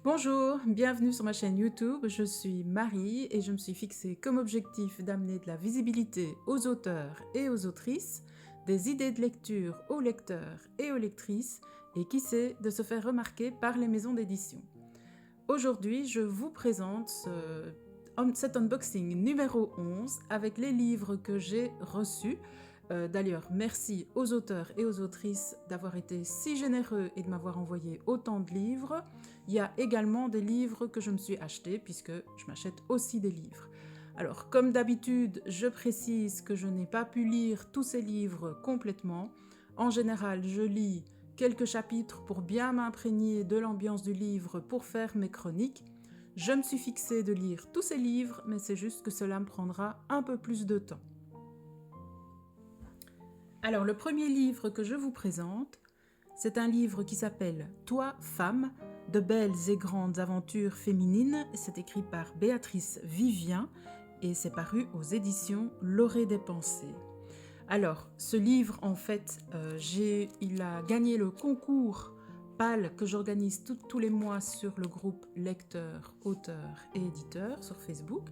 Bonjour, bienvenue sur ma chaîne YouTube, je suis Marie et je me suis fixé comme objectif d'amener de la visibilité aux auteurs et aux autrices, des idées de lecture aux lecteurs et aux lectrices et qui sait de se faire remarquer par les maisons d'édition. Aujourd'hui, je vous présente cet unboxing numéro 11 avec les livres que j'ai reçus. D'ailleurs, merci aux auteurs et aux autrices d'avoir été si généreux et de m'avoir envoyé autant de livres. Il y a également des livres que je me suis achetés puisque je m'achète aussi des livres. Alors, comme d'habitude, je précise que je n'ai pas pu lire tous ces livres complètement. En général, je lis quelques chapitres pour bien m'imprégner de l'ambiance du livre pour faire mes chroniques. Je me suis fixé de lire tous ces livres, mais c'est juste que cela me prendra un peu plus de temps. Alors, le premier livre que je vous présente, c'est un livre qui s'appelle « Toi, femme, de belles et grandes aventures féminines ». C'est écrit par Béatrice Vivien et c'est paru aux éditions L'Orée des Pensées. Alors, ce livre, en fait, il a gagné le concours PAL que j'organise tous les mois sur le groupe lecteurs, auteurs et éditeurs sur Facebook.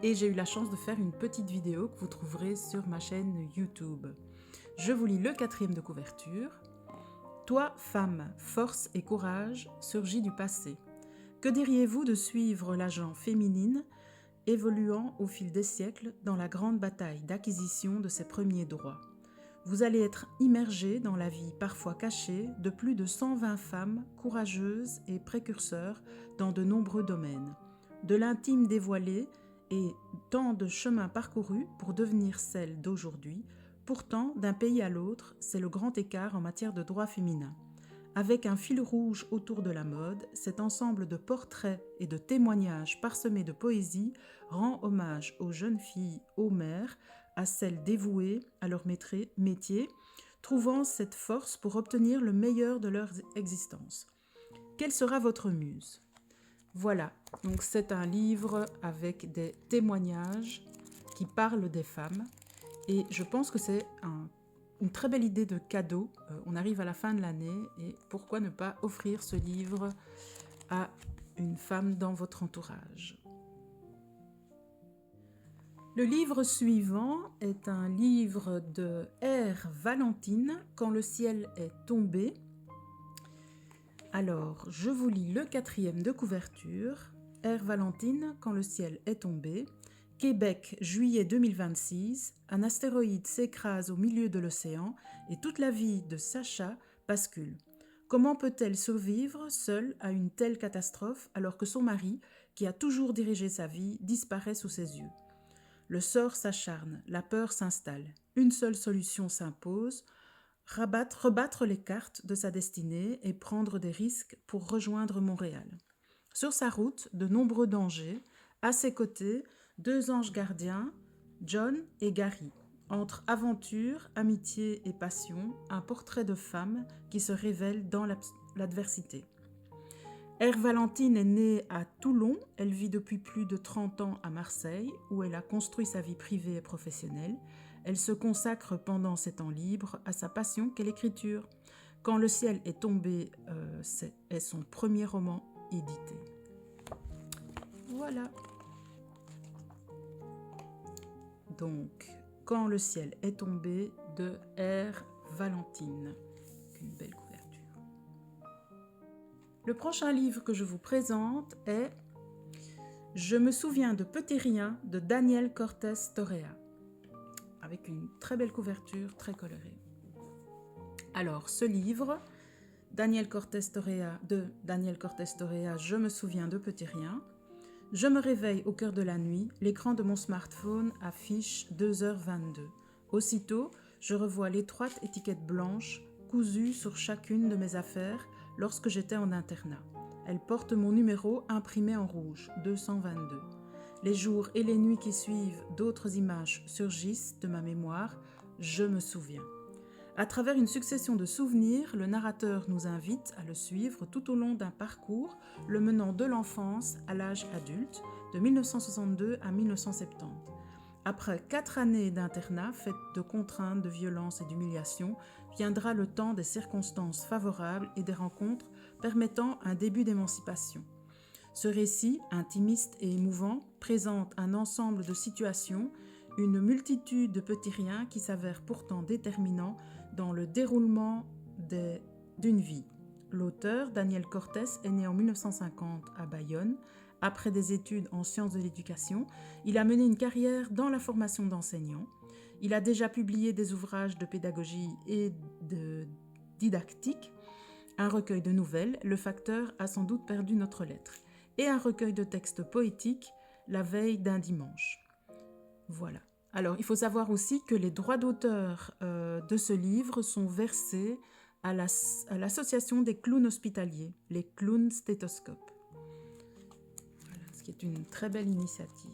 Et j'ai eu la chance de faire une petite vidéo que vous trouverez sur ma chaîne YouTube. Je vous lis le 4e de couverture. Toi, femme, force et courage, surgit du passé. Que diriez-vous de suivre l'agent féminine évoluant au fil des siècles dans la grande bataille d'acquisition de ses premiers droits? Vous allez être immergé dans la vie parfois cachée de plus de 120 femmes courageuses et précurseurs dans de nombreux domaines. De l'intime dévoilé et tant de chemins parcourus pour devenir celle d'aujourd'hui. Pourtant, d'un pays à l'autre, c'est le grand écart en matière de droits féminins. Avec un fil rouge autour de la mode, cet ensemble de portraits et de témoignages parsemés de poésie rend hommage aux jeunes filles, aux mères, à celles dévouées à leur métier, trouvant cette force pour obtenir le meilleur de leur existence. Quelle sera votre muse? Voilà, donc c'est un livre avec des témoignages qui parlent des femmes et je pense que c'est une très belle idée de cadeau. On arrive à la fin de l'année et pourquoi ne pas offrir ce livre à une femme dans votre entourage. Le livre suivant est un livre de R. Valentine, Quand le ciel est tombé. Alors, je vous lis le 4e de couverture. R. Valentine, Quand le ciel est tombé. Québec, juillet 2026, un astéroïde s'écrase au milieu de l'océan et toute la vie de Sacha bascule. Comment peut-elle survivre seule à une telle catastrophe alors que son mari, qui a toujours dirigé sa vie, disparaît sous ses yeux? Le sort s'acharne, la peur s'installe. Une seule solution s'impose, rebattre les cartes de sa destinée et prendre des risques pour rejoindre Montréal. Sur sa route, de nombreux dangers. À ses côtés, 2 anges gardiens, John et Gary. Entre aventure, amitié et passion, un portrait de femme qui se révèle dans l'adversité. R. Valentine est née à Toulon, elle vit depuis plus de 30 ans à Marseille, où elle a construit sa vie privée et professionnelle. Elle se consacre pendant ses temps libres à sa passion qu'est l'écriture. Quand le ciel est tombé est son premier roman édité. Voilà. Donc, Quand le ciel est tombé de R. Valentine. Une belle couverture. Le prochain livre que je vous présente est Je me souviens de Petit Rien de Daniel Cortés Torrea, avec une très belle couverture, très colorée. Alors, ce livre, de Daniel Cortés Torrea, Je me souviens de Petit Rien. Je me réveille au cœur de la nuit, l'écran de mon smartphone affiche 2h22. Aussitôt, je revois l'étroite étiquette blanche cousue sur chacune de mes affaires lorsque j'étais en internat. Elle porte mon numéro imprimé en rouge, 222. Les jours et les nuits qui suivent, d'autres images surgissent de ma mémoire. Je me souviens. À travers une succession de souvenirs, le narrateur nous invite à le suivre tout au long d'un parcours le menant de l'enfance à l'âge adulte, de 1962 à 1970. Après 4 années d'internat faites de contraintes, de violences et d'humiliations, viendra le temps des circonstances favorables et des rencontres permettant un début d'émancipation. Ce récit, intimiste et émouvant, présente un ensemble de situations, une multitude de petits riens qui s'avèrent pourtant déterminants dans le déroulement d'une vie. L'auteur, Daniel Cortés, est né en 1950 à Bayonne. Après des études en sciences de l'éducation, il a mené une carrière dans la formation d'enseignants. Il a déjà publié des ouvrages de pédagogie et de didactique, un recueil de nouvelles, Le facteur a sans doute perdu notre lettre, et un recueil de textes poétiques, La veille d'un dimanche. Voilà. Alors, il faut savoir aussi que les droits d'auteur de ce livre sont versés à l'association des clowns hospitaliers, les clowns stéthoscopes. Voilà, ce qui est une très belle initiative.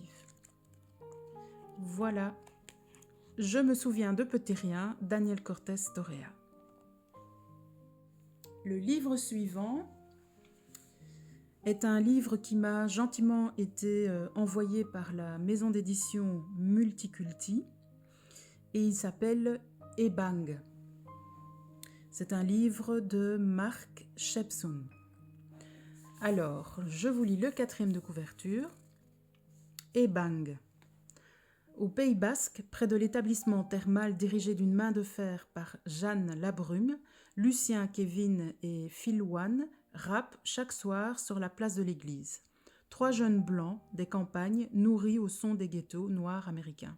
Voilà. Je me souviens de Petit Rien, Daniel Cortés Torea. Le livre suivant est un livre qui m'a gentiment été envoyé par la maison d'édition Multiculti et il s'appelle Ebang. C'est un livre de Mark Shepson. Alors, je vous lis le 4e de couverture. Ebang. Au Pays Basque, près de l'établissement thermal dirigé d'une main de fer par Jeanne Labrume, Lucien, Kevin et Philouane rappent chaque soir sur la place de l'église. 3 jeunes blancs des campagnes nourris au son des ghettos noirs américains.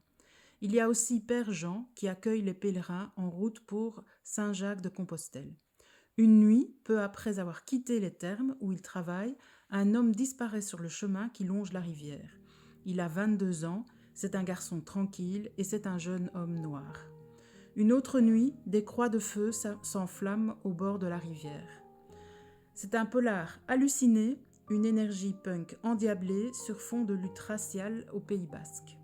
Il y a aussi Père Jean qui accueille les pèlerins en route pour Saint-Jacques-de-Compostelle. Une nuit, peu après avoir quitté les thermes où il travaille, un homme disparaît sur le chemin qui longe la rivière. Il a 22 ans, c'est un garçon tranquille et c'est un jeune homme noir. Une autre nuit, des croix de feu s'enflamment au bord de la rivière. C'est un polar halluciné, une énergie punk endiablée sur fond de lutte raciale au Pays Basque.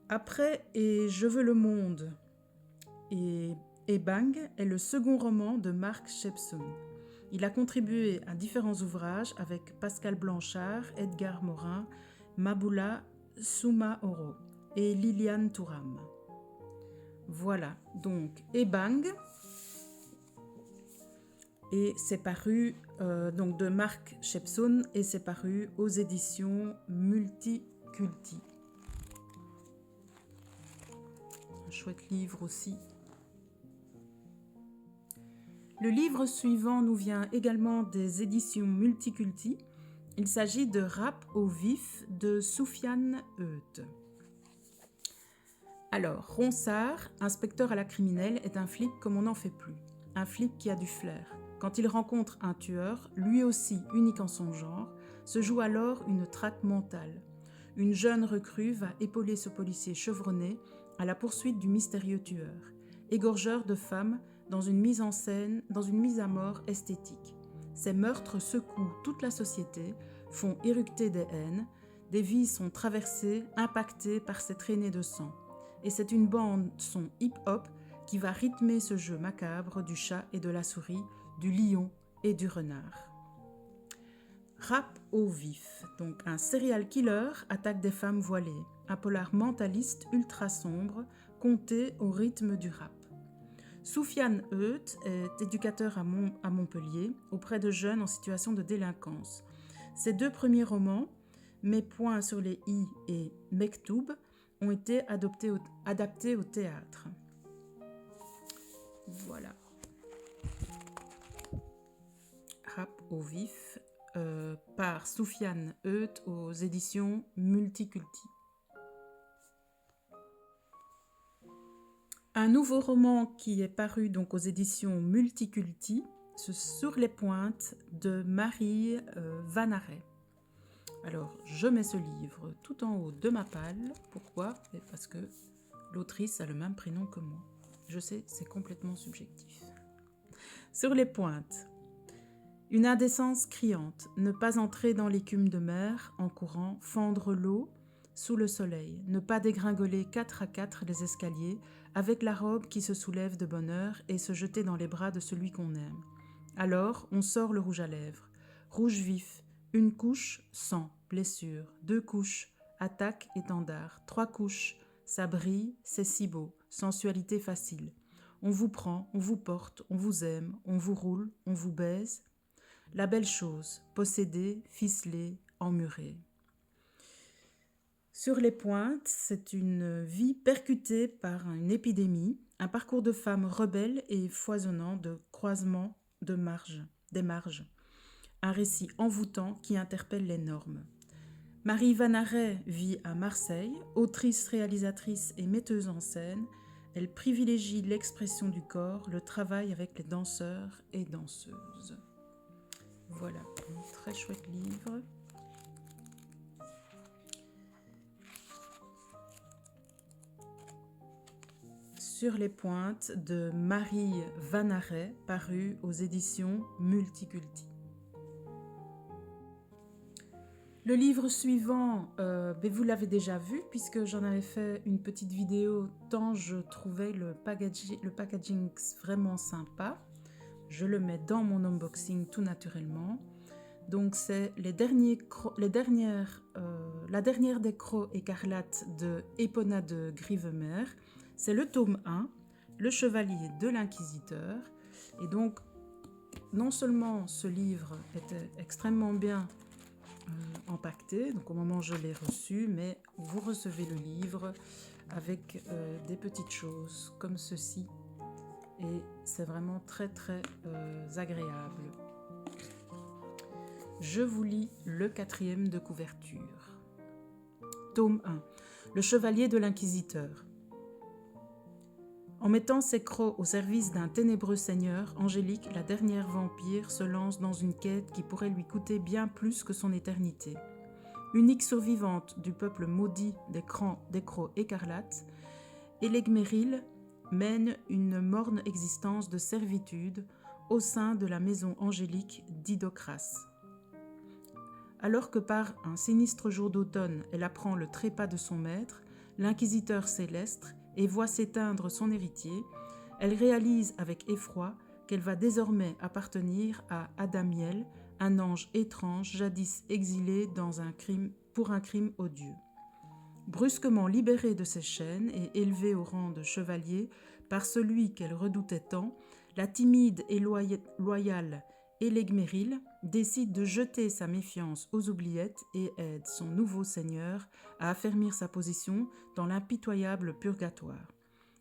Après Et je veux le monde et Ebang est le second roman de Mark Shepson. Il a contribué à différents ouvrages avec Pascal Blanchard, Edgar Morin, Maboula Soumaoro et Liliane Touram. Voilà, donc Ebang, et c'est paru donc de Mark Shepson et c'est paru aux éditions Multiculti. Un chouette livre aussi. Le livre suivant nous vient également des éditions Multiculti. Il s'agit de Rap au vif de Soufiane Eut. Alors, Ronsard, inspecteur à la criminelle, est un flic comme on n'en fait plus. Un flic qui a du flair. Quand il rencontre un tueur, lui aussi unique en son genre, se joue alors une traque mentale. Une jeune recrue va épauler ce policier chevronné à la poursuite du mystérieux tueur, égorgeur de femmes dans une mise en scène, dans une mise à mort esthétique. Ces meurtres secouent toute la société, font éructer des haines, des vies sont traversées, impactées par ces traînées de sang. Et c'est une bande-son hip-hop qui va rythmer ce jeu macabre du chat et de la souris, du lion et du renard. Rap au vif, donc un serial killer attaque des femmes voilées, un polar mentaliste ultra sombre, conté au rythme du rap. Soufiane Eut est éducateur à Montpellier, auprès de jeunes en situation de délinquance. Ses 2 premiers romans, Mes points sur les i et Mektoub, ont été adaptés au théâtre. Voilà. Rap au vif par Soufiane Eut aux éditions Multiculti. Un nouveau roman qui est paru donc aux éditions Multiculti, Sur les pointes de Marie Vanaret. Alors, je mets ce livre tout en haut de ma palle. Pourquoi ? Parce que l'autrice a le même prénom que moi. Je sais, c'est complètement subjectif. Sur les pointes. Une indécence criante, ne pas entrer dans l'écume de mer en courant, fendre l'eau sous le soleil, ne pas dégringoler 4 à 4 les escaliers avec la robe qui se soulève de bonne heure et se jeter dans les bras de celui qu'on aime. Alors, on sort le rouge à lèvres, rouge vif, 1 couche, sang, blessure, 2 couches, attaque, étendard, 3 couches, ça brille, c'est si beau, sensualité facile. On vous prend, on vous porte, on vous aime, on vous roule, on vous baise. La belle chose, possédée, ficelée, emmurée. Sur les pointes, c'est une vie percutée par une épidémie, un parcours de femmes rebelles et foisonnant de croisements des marges. Un récit envoûtant qui interpelle les normes. Marie Vanaret vit à Marseille, autrice, réalisatrice et metteuse en scène. Elle privilégie l'expression du corps, le travail avec les danseurs et danseuses. Voilà, un très chouette livre. Sur les pointes de Marie Vanaret, paru aux éditions Multiculti. Le livre suivant, vous l'avez déjà vu puisque j'en avais fait une petite vidéo tant je trouvais le packaging vraiment sympa. Je le mets dans mon unboxing tout naturellement. Donc c'est la dernière des crocs écarlates de Epona de Grivemer. C'est le tome 1, Le Chevalier de l'Inquisiteur. Et donc, non seulement ce livre était extrêmement bien empaqueté, donc au moment où je l'ai reçu, mais vous recevez le livre avec des petites choses comme ceci. Et c'est vraiment très très agréable. Je vous lis le 4e de couverture. Tome 1. Le Chevalier de l'Inquisiteur. En mettant ses crocs au service d'un ténébreux seigneur, Angélique, la dernière vampire, se lance dans une quête qui pourrait lui coûter bien plus que son éternité. Unique survivante du peuple maudit des crocs écarlates, Elegmeril mène une morne existence de servitude au sein de la maison angélique d'Idocras. Alors que par un sinistre jour d'automne, elle apprend le trépas de son maître, l'inquisiteur céleste, et voit s'éteindre son héritier, elle réalise avec effroi qu'elle va désormais appartenir à Adamiel, un ange étrange jadis exilé pour un crime odieux. Brusquement libérée de ses chaînes et élevée au rang de chevalier par celui qu'elle redoutait tant, la timide et loyale Elegmeril décide de jeter sa méfiance aux oubliettes et aide son nouveau seigneur à affermir sa position dans l'impitoyable purgatoire.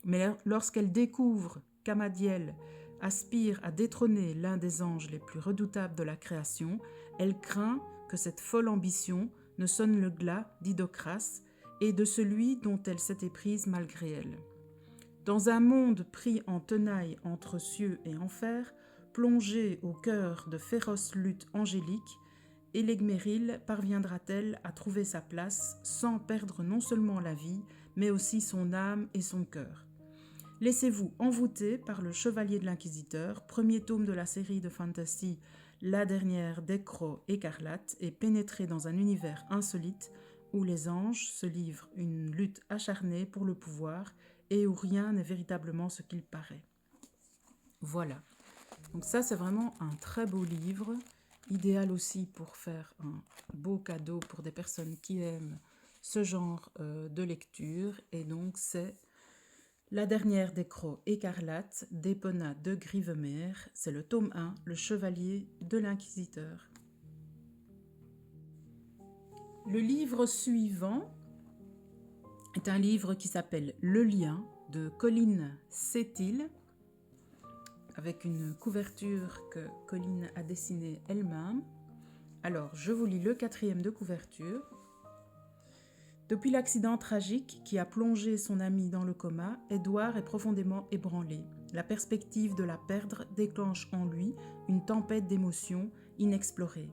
Mais lorsqu'elle découvre qu'Amadiel aspire à détrôner l'un des anges les plus redoutables de la création, elle craint que cette folle ambition ne sonne le glas d'Idocras et de celui dont elle s'est éprise malgré elle. Dans un monde pris en tenaille entre cieux et enfer, plongée au cœur de féroces luttes angéliques, Elegmeril parviendra-t-elle à trouver sa place sans perdre non seulement la vie, mais aussi son âme et son cœur. Laissez-vous envoûter par le Chevalier de l'Inquisiteur, premier tome de la série de fantasy La dernière des crocs écarlates, et pénétrer dans un univers insolite où les anges se livrent une lutte acharnée pour le pouvoir et où rien n'est véritablement ce qu'il paraît. Voilà. Donc ça, c'est vraiment un très beau livre, idéal aussi pour faire un beau cadeau pour des personnes qui aiment ce genre de lecture. Et donc, c'est La dernière des crocs écarlates d'Epona de Grivemer. C'est le tome 1, Le Chevalier de l'Inquisiteur. Le livre suivant est un livre qui s'appelle Le Lien de Colline Setil, avec une couverture que Colline a dessinée elle-même. Alors, je vous lis le 4e de couverture. Depuis l'accident tragique qui a plongé son ami dans le coma, Édouard est profondément ébranlé. La perspective de la perdre déclenche en lui une tempête d'émotions inexplorées.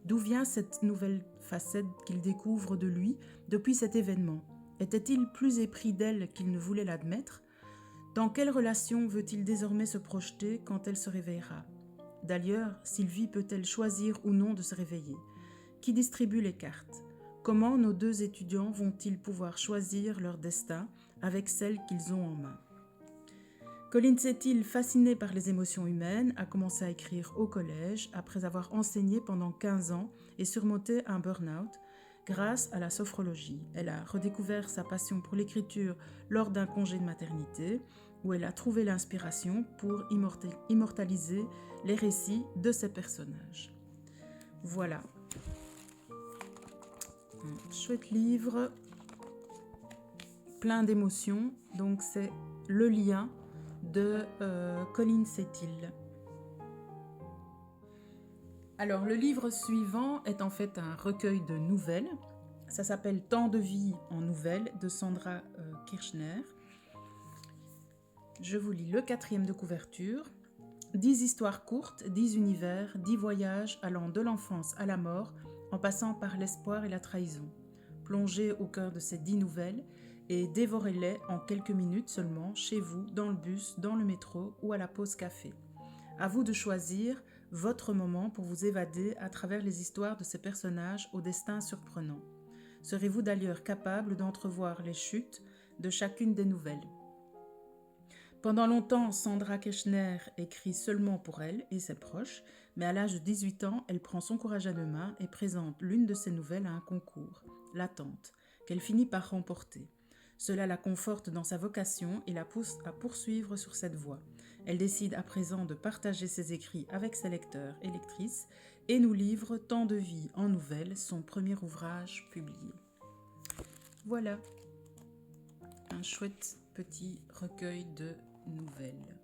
D'où vient cette nouvelle facette qu'il découvre de lui depuis cet événement? Était-il plus épris d'elle qu'il ne voulait l'admettre? Dans quelle relation veut-il désormais se projeter quand elle se réveillera? D'ailleurs, Sylvie peut-elle choisir ou non de se réveiller? Qui distribue les cartes? Comment nos deux étudiants vont-ils pouvoir choisir leur destin avec celles qu'ils ont en main? Colline Setil, fascinée par les émotions humaines, a commencé à écrire au collège après avoir enseigné pendant 15 ans et surmonté un burn-out grâce à la sophrologie. Elle a redécouvert sa passion pour l'écriture lors d'un congé de maternité où elle a trouvé l'inspiration pour immortaliser les récits de ses personnages. Voilà. Un chouette livre, plein d'émotions. Donc c'est Le lien de Colin Setil. Alors le livre suivant est en fait un recueil de nouvelles. Ça s'appelle Temps de vie en nouvelles de Sandra Kirchner. Je vous lis le 4e de couverture. 10 histoires courtes, 10 univers, 10 voyages allant de l'enfance à la mort, en passant par l'espoir et la trahison. Plongez au cœur de ces 10 nouvelles et dévorez-les en quelques minutes seulement, chez vous, dans le bus, dans le métro ou à la pause café. À vous de choisir votre moment pour vous évader à travers les histoires de ces personnages au destin surprenant. Serez-vous d'ailleurs capable d'entrevoir les chutes de chacune des nouvelles ? Pendant longtemps, Sandra Kirchner écrit seulement pour elle et ses proches, mais à l'âge de 18 ans, elle prend son courage à deux mains et présente l'une de ses nouvelles à un concours, L'attente, qu'elle finit par remporter. Cela la conforte dans sa vocation et la pousse à poursuivre sur cette voie. Elle décide à présent de partager ses écrits avec ses lecteurs et lectrices et nous livre Temps de vie en nouvelles, son premier ouvrage publié. Voilà, un chouette petit recueil de nouvelles.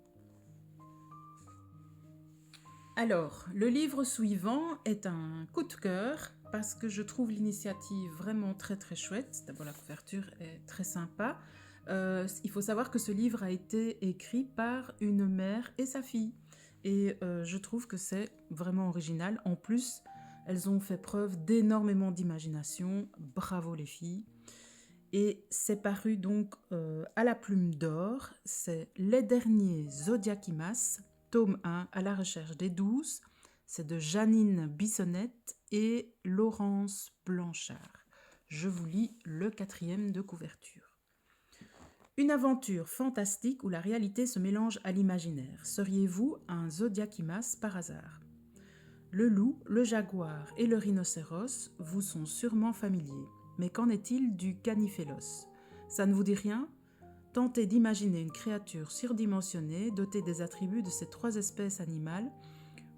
Alors, le livre suivant est un coup de cœur parce que je trouve l'initiative vraiment très très chouette. D'abord, la couverture est très sympa. Il faut savoir que ce livre a été écrit par une mère et sa fille. Et je trouve que c'est vraiment original. En plus, elles ont fait preuve d'énormément d'imagination. Bravo les filles. Et c'est paru donc à la Plume d'Or. C'est Les Derniers Zodiakimas, tome 1, à la recherche des 12. C'est de Janine Bissonnette et Laurence Blanchard. Je vous lis le 4e de couverture. Une aventure fantastique où la réalité se mélange à l'imaginaire. Seriez-vous un Zodiakimas par hasard ? Le loup, le jaguar et le rhinocéros vous sont sûrement familiers. Mais qu'en est-il du Caniphélos ? Ça ne vous dit rien ? Tentez d'imaginer une créature surdimensionnée dotée des attributs de ces 3 espèces animales,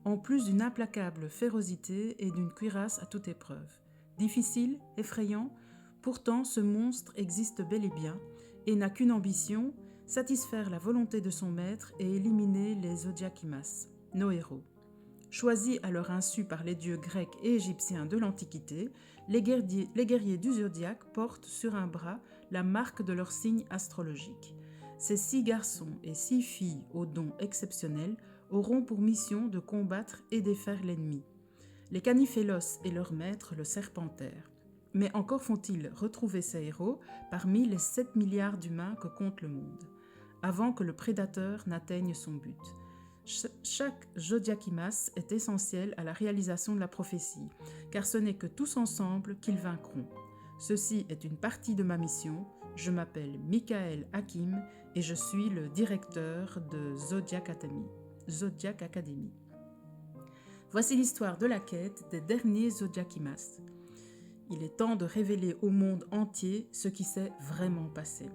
en plus d'une implacable férocité et d'une cuirasse à toute épreuve. Difficile, effrayant, pourtant ce monstre existe bel et bien et n'a qu'une ambition, satisfaire la volonté de son maître et éliminer les Zodiakimas, nos héros. Choisis à leur insu par les dieux grecs et égyptiens de l'Antiquité, les guerriers du zodiaque portent sur un bras la marque de leur signe astrologique. Ces 6 garçons et 6 filles aux dons exceptionnels auront pour mission de combattre et défaire l'ennemi. Les Caniphélos et leur maître, le Serpentaire. Mais encore font-ils retrouver ces héros parmi les 7 milliards d'humains que compte le monde, avant que le prédateur n'atteigne son but. Chaque Zodiakimas est essentiel à la réalisation de la prophétie, car ce n'est que tous ensemble qu'ils vaincront. Ceci est une partie de ma mission. Je m'appelle Michael Hakim et je suis le directeur de Zodiac Academy. Voici l'histoire de la quête des derniers Zodiakimas. Il est temps de révéler au monde entier ce qui s'est vraiment passé.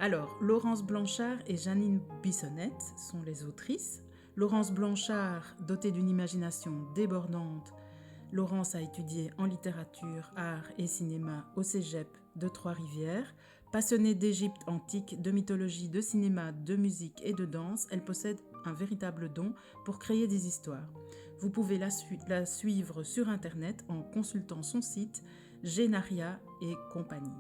Alors, Laurence Blanchard et Janine Bissonnette sont les autrices. Laurence Blanchard, dotée d'une imagination débordante, Laurence a étudié en littérature, art et cinéma au Cégep de Trois-Rivières. Passionnée d'Égypte antique, de mythologie, de cinéma, de musique et de danse, elle possède un véritable don pour créer des histoires. Vous pouvez la suivre sur Internet en consultant son site Genaria et compagnie.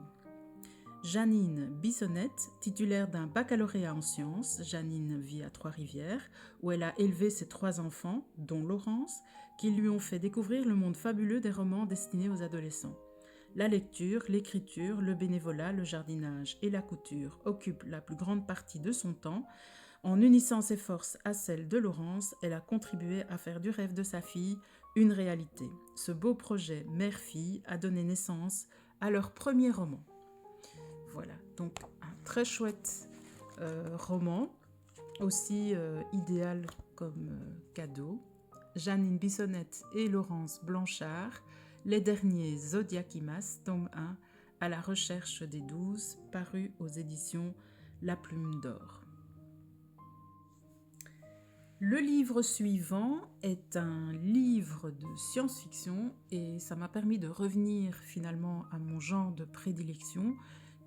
Janine Bissonnette, titulaire d'un baccalauréat en sciences, Janine vit à Trois-Rivières, où elle a élevé ses 3 enfants, dont Laurence, qui lui ont fait découvrir le monde fabuleux des romans destinés aux adolescents. La lecture, l'écriture, le bénévolat, le jardinage et la couture occupent la plus grande partie de son temps. En unissant ses forces à celles de Laurence, elle a contribué à faire du rêve de sa fille une réalité. Ce beau projet mère-fille a donné naissance à leur premier roman. Voilà, donc un très chouette roman, aussi idéal comme cadeau. Janine Bissonnette et Laurence Blanchard, Les Derniers Zodiakimas, tome 1, à la recherche des 12, paru aux éditions La Plume d'Or. Le livre suivant est un livre de science-fiction et ça m'a permis de revenir finalement à mon genre de prédilection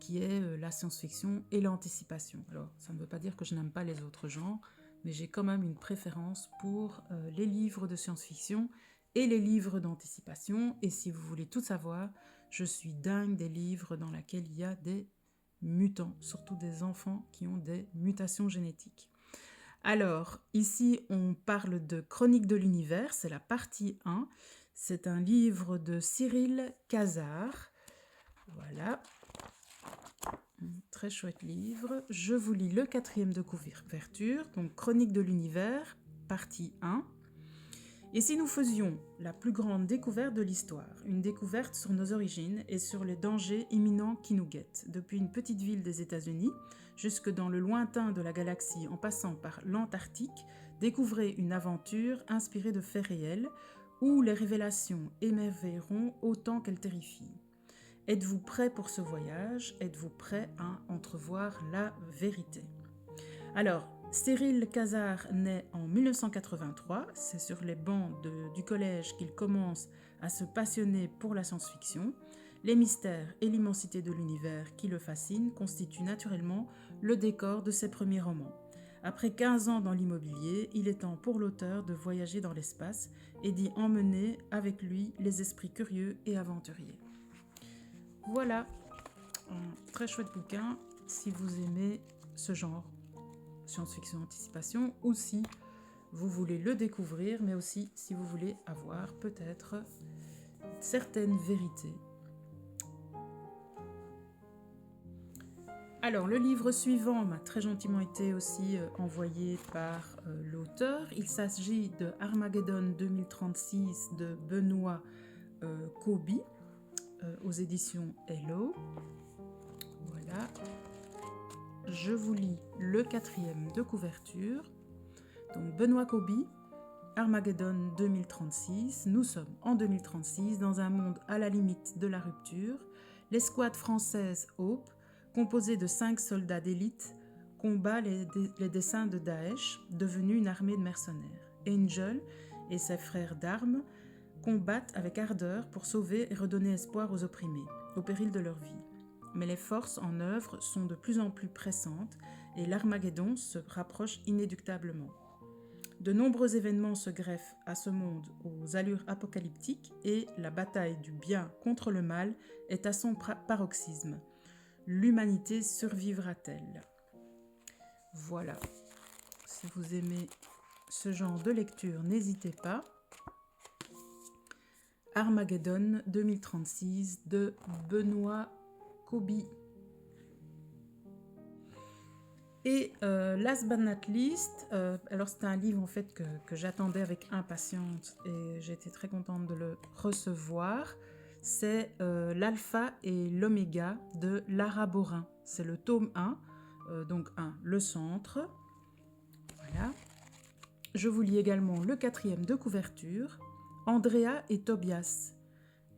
qui est la science-fiction et l'anticipation. Alors, ça ne veut pas dire que je n'aime pas les autres genres, mais j'ai quand même une préférence pour les livres de science-fiction et les livres d'anticipation. Et si vous voulez tout savoir, je suis dingue des livres dans lesquels il y a des mutants, surtout des enfants qui ont des mutations génétiques. Alors, ici, on parle de Chronique de l'univers, c'est la partie 1. C'est un livre de Cyril Cazard. Voilà. Un très chouette livre. Je vous lis le 4e de couverture, donc Chronique de l'univers, partie 1. Et si nous faisions la plus grande découverte de l'histoire, une découverte sur nos origines et sur les dangers imminents qui nous guettent, depuis une petite ville des États-Unis jusque dans le lointain de la galaxie en passant par l'Antarctique, découvrez une aventure inspirée de faits réels où les révélations émerveilleront autant qu'elles terrifient. Êtes-vous prêt pour ce voyage? Êtes-vous prêt à entrevoir la vérité? Alors, Cyril Cazard naît en 1983, c'est sur les bancs du collège qu'il commence à se passionner pour la science-fiction. Les mystères et l'immensité de l'univers qui le fascinent constituent naturellement le décor de ses premiers romans. Après 15 ans dans l'immobilier, il est temps pour l'auteur de voyager dans l'espace et d'y emmener avec lui les esprits curieux et aventuriers. Voilà, un très chouette bouquin si vous aimez ce genre science-fiction anticipation, ou si vous voulez le découvrir, mais aussi si vous voulez avoir peut-être certaines vérités. Alors, le livre suivant m'a très gentiment été aussi envoyé par l'auteur. Il s'agit de Armageddon 2036 de Benoît Coby aux éditions Hello. Voilà. Je vous lis le 4e de couverture. Donc Benoît Coby, Armageddon 2036. Nous sommes en 2036 dans un monde à la limite de la rupture. L'escouade française Hope, composée de 5 soldats d'élite, combat les desseins de Daesh, devenu une armée de mercenaires. Angel et ses frères d'armes combattent avec ardeur pour sauver et redonner espoir aux opprimés, au péril de leur vie. Mais les forces en œuvre sont de plus en plus pressantes et l'Armageddon se rapproche inéluctablement. De nombreux événements se greffent à ce monde aux allures apocalyptiques et la bataille du bien contre le mal est à son paroxysme. L'humanité survivra-t-elle? Voilà. Si vous aimez ce genre de lecture, n'hésitez pas. Armageddon 2036 de Benoît Coby. Et last but not least, alors c'est un livre en fait que j'attendais avec impatience et j'étais très contente de le recevoir. C'est l'Alpha et l'Oméga de Lara Borin. C'est le tome 1, donc 1, le centre. Voilà. Je vous lis également le 4e de couverture, Andrea et Tobias.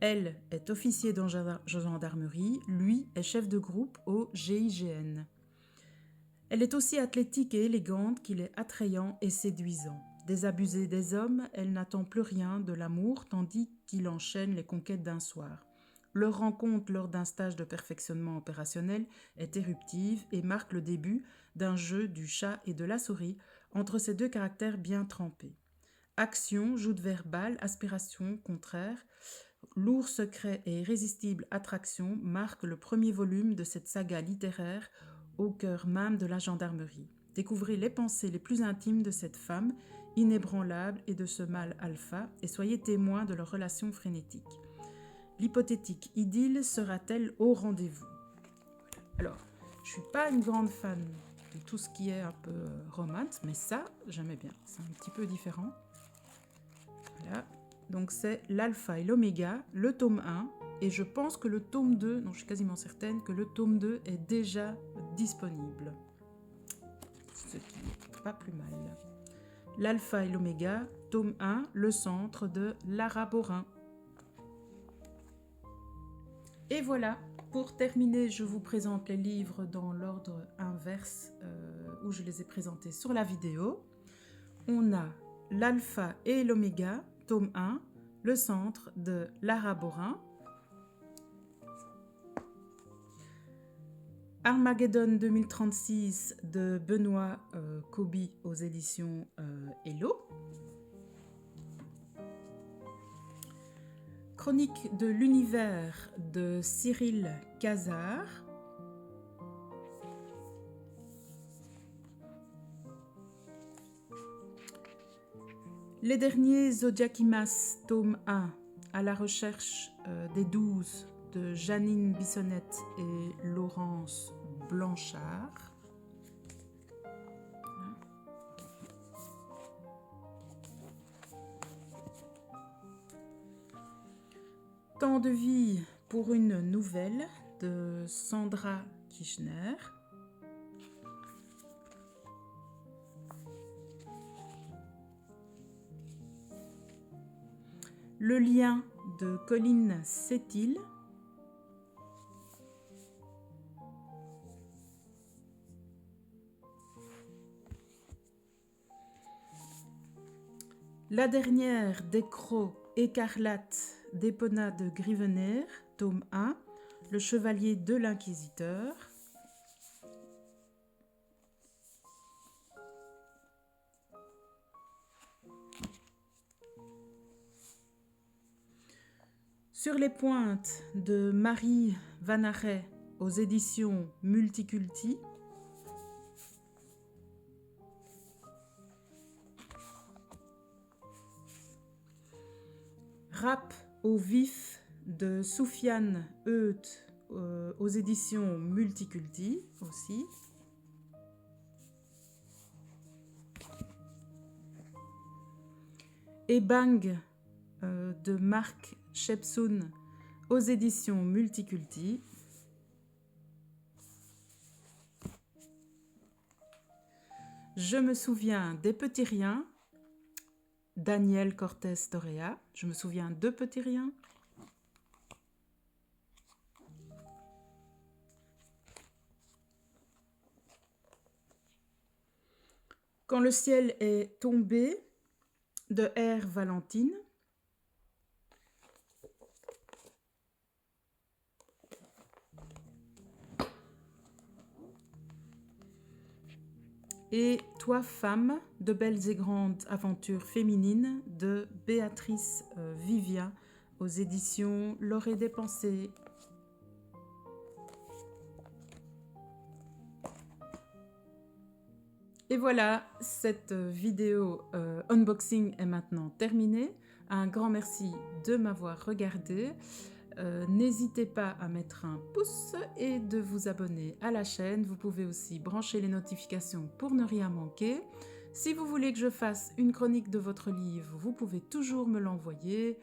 Elle est officier de gendarmerie, lui est chef de groupe au GIGN. Elle est aussi athlétique et élégante qu'il est attrayant et séduisant. Désabusée des hommes, elle n'attend plus rien de l'amour tandis qu'il enchaîne les conquêtes d'un soir. Leur rencontre lors d'un stage de perfectionnement opérationnel est éruptive et marque le début d'un jeu du chat et de la souris entre ces deux caractères bien trempés. Action, joute verbale, aspiration contraire, lourd secret et irrésistible attraction marquent le premier volume de cette saga littéraire au cœur même de la gendarmerie. Découvrez les pensées les plus intimes de cette femme inébranlable et de ce mâle alpha et soyez témoins de leur relation frénétique. L'hypothétique idylle sera-t-elle au rendez-vous? Alors, je suis pas une grande fan de tout ce qui est un peu romance, mais ça, j'aimais bien. C'est un petit peu différent. Voilà. Donc c'est l'Alpha et l'Oméga, le tome 1, et je pense que le tome 2, non je suis quasiment certaine que le tome 2 est déjà disponible. Ce qui n'est pas plus mal. L'Alpha et l'Oméga, tome 1, le centre de Lara Borin. Et voilà, pour terminer, je vous présente les livres dans l'ordre inverse où je les ai présentés sur la vidéo. on a l'alpha et l'oméga, tome 1, le centre de Lara Borin. Armageddon 2036 de Benoît Coby aux éditions Hello. Chronique de l'univers de Cyril Cazard. Les derniers Zodiakimas, tome 1, à la recherche des 12 de Janine Bissonnette et Laurence Blanchard. Temps de vie pour une nouvelle de Sandra Kirchner. Le lien de Colline Setil. La dernière des crocs écarlates d'Épona de Grivener, tome 1, Le chevalier de l'inquisiteur. Sur les pointes de Marie Vanaret aux éditions Multiculti. Rap au vif de Soufiane Heut aux éditions Multiculti aussi. Et Bang de Marc Shepsoun aux éditions Multiculti. Je me souviens des petits riens, Daniel Cortés Torea. Je me souviens de petits riens. Quand le ciel est tombé, de R. Valentine. Et Toi, femme, de belles et grandes aventures féminines de Béatrice Vivien aux éditions L'Orée des Pensées. Et voilà, cette vidéo unboxing est maintenant terminée. Un grand merci de m'avoir regardé. N'hésitez pas à mettre un pouce et de vous abonner à la chaîne. Vous pouvez aussi brancher les notifications pour ne rien manquer. Si vous voulez que je fasse une chronique de votre livre, vous pouvez toujours me l'envoyer.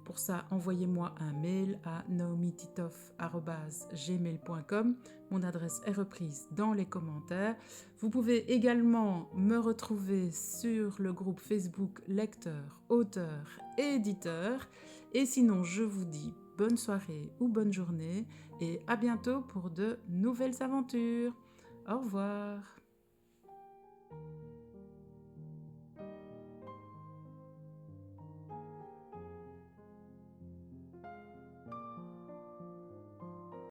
Pour ça, envoyez-moi un mail à naomititoff@gmail.com. Mon adresse est reprise dans les commentaires. Vous pouvez également me retrouver sur le groupe Facebook lecteurs, auteurs et éditeurs. Et sinon, je vous dis bonne soirée ou bonne journée et à bientôt pour de nouvelles aventures. Au revoir.